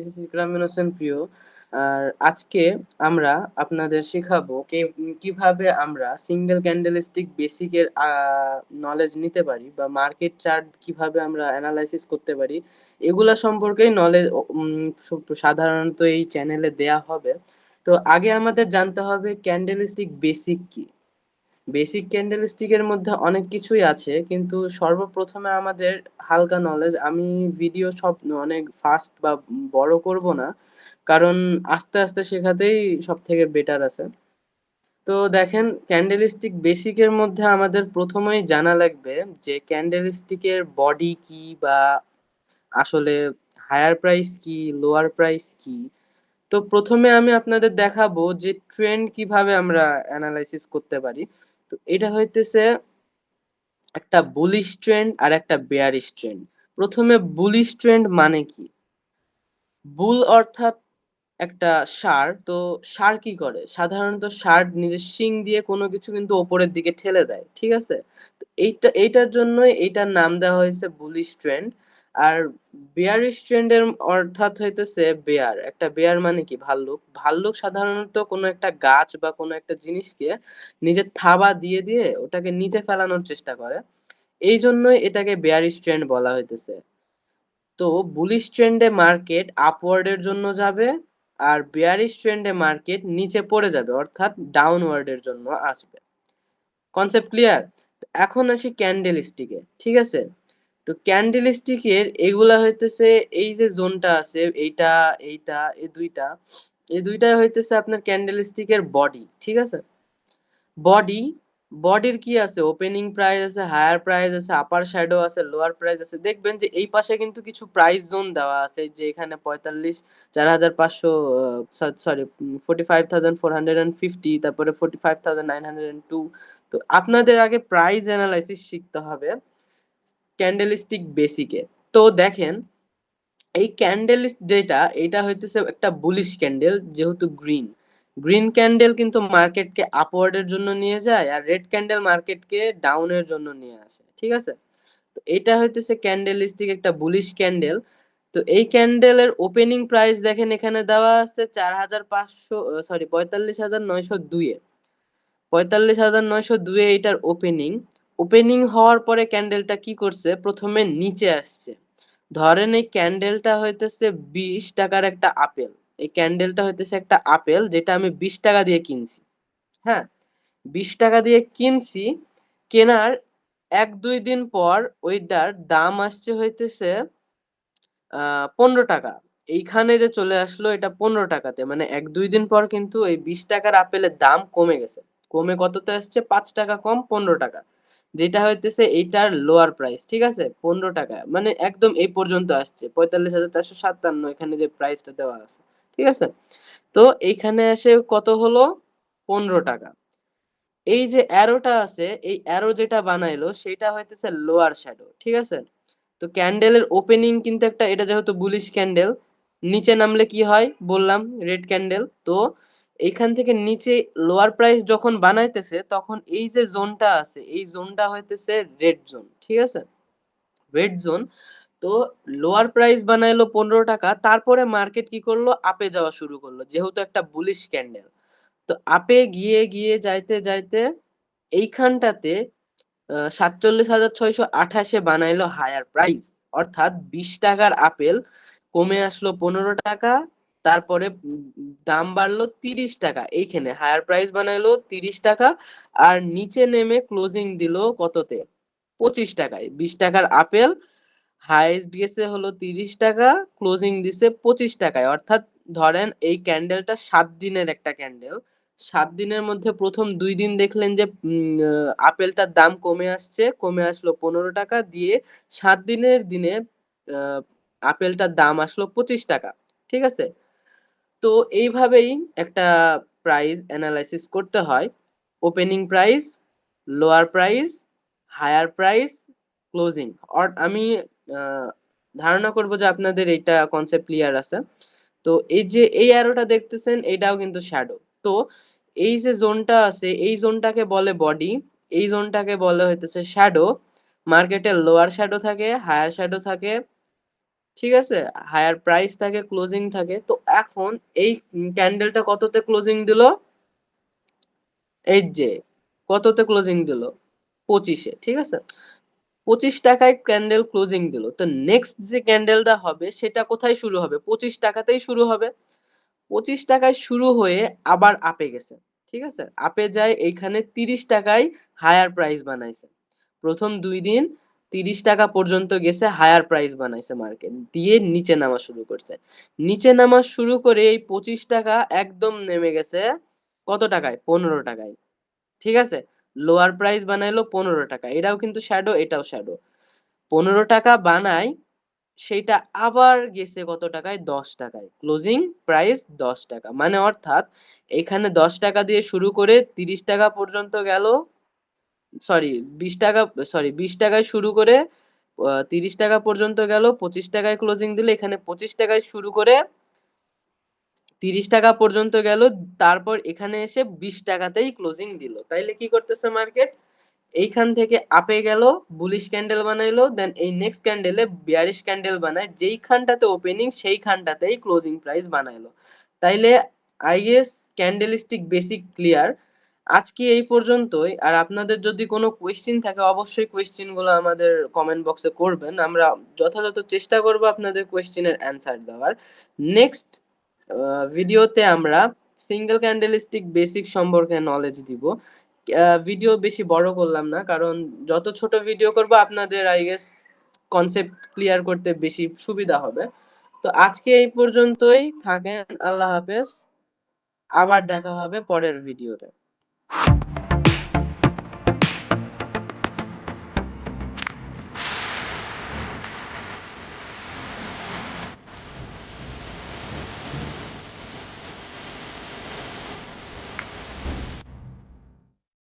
This is ইকরাম হোসেন প্রিয়। আর আজকে আমরা আপনাদের শেখাবো কিভাবে আমরা সিঙ্গেল ক্যান্ডেলস্টিক বেসিকের নলেজ নিতে পারি বা মার্কেট চার্ট কিভাবে আমরা অ্যানালাইসিস করতে পারি, এগুলা সম্পর্কেই নলেজ সাধারণত এই চ্যানেলে দেয়া হবে। তো আগে আমাদের জানতে হবে ক্যান্ডেলস্টিক বেসিক কি। বেসিক ক্যান্ডেলস্টিকের মধ্যে অনেক কিছুই আছে, কিন্তু সর্বপ্রথমে আমাদের হালকা নলেজ, আমি ভিডিও সব অনেক ফাস্ট বা বড় করব না, কারণ আস্তে আস্তে শেখাতেই সব থেকে বেটার আছে। তো দেখেন, ক্যান্ডেলস্টিক বেসিকের মধ্যে আমাদের প্রথমেই জানা লাগবে যে ক্যান্ডেলস্টিকের বডি কি, বা আসলে হায়ার প্রাইস কি, লোয়ার প্রাইস কি। তো প্রথমে আমি আপনাদের দেখাবো যে ট্রেন্ড কিভাবে আমরা অ্যানালাইসিস করতে পারি। তো এটা হইতেছে একটা বুলিশ ট্রেন্ড আর একটা বেয়ারিশ ট্রেন্ড। প্রথমে বুলিশ ট্রেন্ড মানে কি? বুল অর্থাৎ একটা ষাঁড়। তো ষাঁড় কি করে? সাধারণত ষাঁড় নিজের শিং দিয়ে কোনো কিছু কিন্তু ওপরের দিকে ঠেলে দেয়, ঠিক আছে? তো এইটার জন্যই এইটার নাম দেওয়া হয়েছে বুলিশ ট্রেন্ড। আর বেয়ারিশ ট্রেন্ডের অর্থাৎ হইতেছে বেয়ার। একটা বেয়ার মানে কি? ভাল্লুক। ভাল্লুক সাধারণত কোনো একটা গাছ বা কোনো একটা জিনিসকে নিজের থাবা দিয়ে দিয়ে ওটাকে নিচে ফেলানোর চেষ্টা করে। এই জন্যই এটাকে বেয়ারিশ ট্রেন্ড বলা হইতেছে। তো বুলিশ ট্রেন্ডে মার্কেট আপওয়ার্ড এর জন্য যাবে, আর বেয়ারিশ ট্রেন্ডে মার্কেট নিচে পড়ে যাবে, অর্থাৎ ডাউনওয়ার্ড এর জন্য আসবে। Concept clear? এখন আসি ক্যান্ডেল স্টিকে, ঠিক আছে? তো ক্যান্ডেল স্টিকের এগুলা হইতেছে, এই যে জোনটা আছে, এইটা এইটা এই দুইটা হইতেছে আপনার ক্যান্ডেল স্টিকের বডি, ঠিক আছে? বডি বডির কি আছে? ওপেনিং প্রাইস আছে, হায়ার প্রাইস আছে, আপার শ্যাডো আছে, লোয়ার প্রাইস আছে। দেখবেন যে এই পাশে কিন্তু কিছু প্রাইস জোন দেওয়া আছে, যে এখানে 45, 4500, সরি 45,450, তারপরে 45,902। তো আপনাদের আগে প্রাইস অ্যানালাইসিস শিখতে হবে ক্যান্ডেলস্টিক বেসিকে। তো দেখেন, এই ক্যান্ডেল যেটা, এটা হইতেছে একটা বুলিশ ক্যান্ডেল, যেহেতু গ্রিন। গ্রিন ক্যান্ডেল কিন্তু মার্কেটকে আপওয়ার্ডের জন্য নিয়ে যায়, আর রেড ক্যান্ডেল মার্কেটকে ডাউনের জন্য নিয়ে আসে, ঠিক আছে? তো এটা হইতেছে ক্যান্ডেলিস্টিক একটা বুলিশ ক্যান্ডেল। তো এই ক্যান্ডেলের ওপেনিং প্রাইস দেখেন এখানে দেওয়া আছে 4,500, সরি 45,902 এ। 45,902 এ এটার ওপেনিং। ওপেনিং হওয়ার পরে ক্যান্ডেলটা কি করছে? প্রথমে নিচে আসছে। ধরেন এই ক্যান্ডেলটা হইতেছে 20 টাকার একটা আপেল। এই ক্যান্ডেলটা হইতেছে একটা আপেল, যেটা আমি 20 টাকা দিয়ে কিনছি। হ্যাঁ, 20 টাকা দিয়ে কিনছি। কেনার 1-2 দিন পর ওইটার দাম আসছে হইতেছে 15 টাকা। এইখানে যে চলে আসলো এটা 15 টাকাতে, মানে 1-2 দিন পর কিন্তু এই 20 টাকার আপেলের দাম কমে গেছে। কমে কততে আসছে? 5 টাকা কম, 15 টাকা। যেটা হইতেছে এইটার লোয়ার প্রাইস, ঠিক আছে? 15 টাকা মানে একদম এই পর্যন্ত আসছে 45,457, এখানে যে প্রাইসটা দেওয়া আছে, ঠিক আছে? তো এইখানে এসে কত হলো? 15 টাকা। এই যে অ্যারোটা আছে, এই অ্যারো যেটা বানাইলো সেটা হইতেছে লোয়ার শ্যাডো, ঠিক আছে? তো ক্যান্ডেলের ওপেনিং কিন্তু একটা, এটা যেহেতু বুলিশ ক্যান্ডেল, নিচে নামলে কি হয় বললাম? Red candle. তো এইখান থেকে নিচে লোয়ার প্রাইস যখন বানাইতেছে, তখন এই যে জোনটা আছে, এই জোনটা হইতেছে রেড জোন, ঠিক আছে? Red zone. তো লোয়ার প্রাইস বানাইলো 15 টাকা, তারপরে মার্কেট কি করলো? আপে যাওয়া শুরু করলো, যেহেতু একটা বুলিশ ক্যান্ডেল। তো আপে গিয়ে গিয়ে যাইতে যাইতে এইখানটাতে 47,628 এ বানাইলো হায়ার প্রাইস, অর্থাৎ 20 টাকার আপেল কমে আসলো 15 টাকা। তারপরে দাম বাড়লো 30 টাকা, এইখানে হায়ার প্রাইস বানাইলো 30 টাকা। আর নিচে নেমে ক্লোজিং দিল কততে? 25 টাকায়। 20 টাকার আপেল হাইয়েস্ট গেছে হলো 30 টাকা, ক্লোজিং দিছে 25 টাকায়। অর্থাৎ ধরেন এই ক্যান্ডেলটা 7 দিনের একটা ক্যান্ডেল। 7 দিনের মধ্যে প্রথম 2 দিন দেখলেন যে আপেলটার দাম কমে আসছে, কমে আসলো 15 টাকা দিয়ে। 7 দিনের দিনে আহ, আপেলটার দাম আসলো 25 টাকা, ঠিক আছে? তো এইভাবেই একটা প্রাইস অ্যানালাইসিস করতে হয়। Opening price, lower price, higher price, closing. আমি আহ, ধারণা করব যে আপনাদের এইটা কনসেপ্ট ক্লিয়ার আছে। তো এই যে এই অ্যারোটা দেখতেছেন, এটাও কিন্তু শ্যাডো। তো এই যে জোনটা আছে, এই জোনটাকে বলে বডি, এই জোনটাকে বলে হইতেছে শ্যাডো। মার্কেটে লোয়ার শ্যাডো থাকে, হায়ার শ্যাডো থাকে, ঠিক আছে? হায়ার প্রাইস থাকে, ক্লোজিং থাকে। তো এখন এই ক্যান্ডেলটা কততে ক্লোজিং দিল? এই যে কততে ক্লোজিং দিল? 25 এ, ঠিক আছে? 25 টাকায় ক্যান্ডেল ক্লোজিং দিল। তো নেক্সট যে ক্যান্ডেলটা হবে সেটা কোথায় শুরু হবে? 25 টাকাতেই শুরু হবে। 25 টাকায় শুরু হয়ে আবার আপে গেছে। ঠিক আছে? আপে যায় এইখানে 30 টাকায় হায়ার প্রাইস বানাইছে। প্রথম ২ দিন ৩০ টাকা পর্যন্ত গেছে, হায়ার প্রাইস বানাইছে মার্কেট। দিয়ে নিচে নামা শুরু করছে। নিচে নামা শুরু করে এই 25 টাকা একদম নেমে গেছে কত টাকায়? 15 টাকায়। ঠিক আছে? লোয়ার প্রাইস বানাইলো 15 টাকা। এটাও কিন্তু শ্যাডো, এটাও শ্যাডো। 15 টাকা বানায় সেইটা আবার গেছে কত টাকায়? ১০ টাকায়। ক্লোজিং প্রাইস ১০ টাকা। মানে অর্থাৎ এখানে ১০ টাকা দিয়ে শুরু করে ৩০ টাকা পর্যন্ত গেল। সরি ২০ টাকা, সরি ২০ টাকায় শুরু করে ৩০ টাকা পর্যন্ত গেল। 25 টাকায় ক্লোজিং দিল। এখানে 25 টাকায় শুরু করে ৩০ টাকা পর্যন্ত গেল। তারপর এখানে এসে ২০ টাকাতেই ক্লোজিং দিল। তাইলে কি করতেছে মার্কেট? এইখান থেকে আপে গেল, বুলিশ ক্যান্ডেল বানাইলো, দেন এই নেক্সট ক্যান্ডেলে বিয়ারিশ ক্যান্ডেল বানায়, যেইখানটাতে ওপেনিং সেইখানটাতেই ক্লোজিং প্রাইস বানাইলো। তাইলে I guess candlestick basic clear. আজকে এই পর্যন্তই। আর আপনাদের যদি কোনো কোয়েশ্চেন থাকে অবশ্যই কোয়েশ্চেন গুলো আমাদের কমেন্ট বক্সে করবেন। আমরা যথাযথ চেষ্টা করব আপনাদের কোয়েশ্চেনের অ্যান্সার দেওয়ার। নেক্সট ভিডিওতে আমরা সিঙ্গেল ক্যান্ডেলস্টিক বেসিক সম্পর্কে নলেজ দিব। ভিডিও বেশি বড় করলাম না, কারণ যত ছোট ভিডিও করব আপনাদের আই গেস কনসেপ্ট ক্লিয়ার করতে বেশি সুবিধা হবে। তো আজকে এই পর্যন্তই থাকেন। আল্লাহ হাফেজ। আবার দেখা হবে পরের ভিডিওতে।